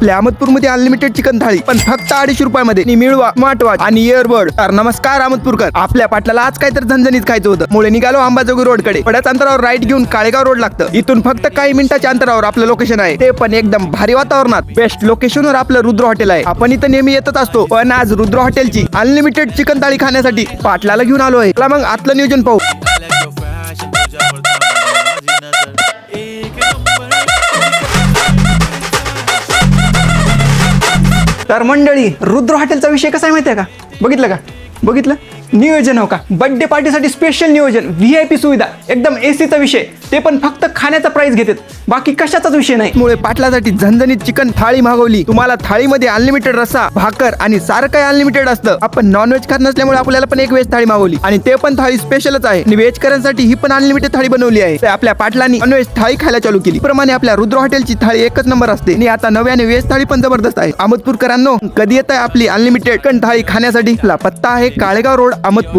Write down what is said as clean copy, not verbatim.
आपल्या अहमदपूरमध्ये unlimited chicken थाळी पण फक्त 250 रुपयामध्ये. आणि मिळवा स्मार्ट वॉच आणि इयरबड. तर नमस्कार अहमदपूरकर, आपल्या पाटलाला आज काय तर झणझणीत खायचं होतं. मुळे निघालो अंबाजोगी रोड कडे. थोड्याच अंतरावर राईट घेऊन काळेगाव रोड लागतं. इथून फक्त काही मिनिटाच्या अंतरावर आपलं लोकेशन आहे, ते पण एकदम भारी वातावरणात. बेस्ट लोकेशनवर आपलं रुद्र हॉटेल आहे. आपण इथं नेहमी येतच असतो, पण आज रुद्र हॉटेलची अनलिमिटेड चिकन थाळी खाण्यासाठी पाटलाला घेऊन आलोय. चला मग आतलं नियोजन पाहू. तर मंडळी, रुद्र हॉटेलचा विषय कसा आहे माहिती आहे का? बघितलं नियोजन हो का? बर्थडे पार्टीसाठी स्पेशल नियोजन, VIP सुविधा, एकदम ACचा विषय, ते पण फक्त खाण्याचा प्राइस घेतात, बाकी कशाचाच विषय नाही. मुळे पाटलासाठी झणझणीत चिकन थाळी मागवली. तुम्हाला थाळीमध्ये अनलिमिटेड रस्सा, भाकर आणि सारं काही अनलिमिटेड असतं. आपण नॉनव्हेज खात नसल्यामुळे आपल्याला पण एक व्हेज थाळी मागवली आणि ते पण थाळी स्पेशलच आहे. आणि व्हेज करांसाठी ही पण अनलिमिटेड थाळी बनवली आहे. आपल्या पाटलांनी नॉनव्हेज थाळी खायला चालू केली. प्रमाणे आपल्या रुद्र हॉटेलची थाळी एकच नंबर असते आणि आता नव्याने व्हेज थाळी पण जबरदस्त आहे. अहमदपूरकरांनो, कधी येत आहे आपली अनलिमिटेड चिकन थाळी खाण्यासाठी? पत्ता आहे काळेगाव रोड, अहमदपूर.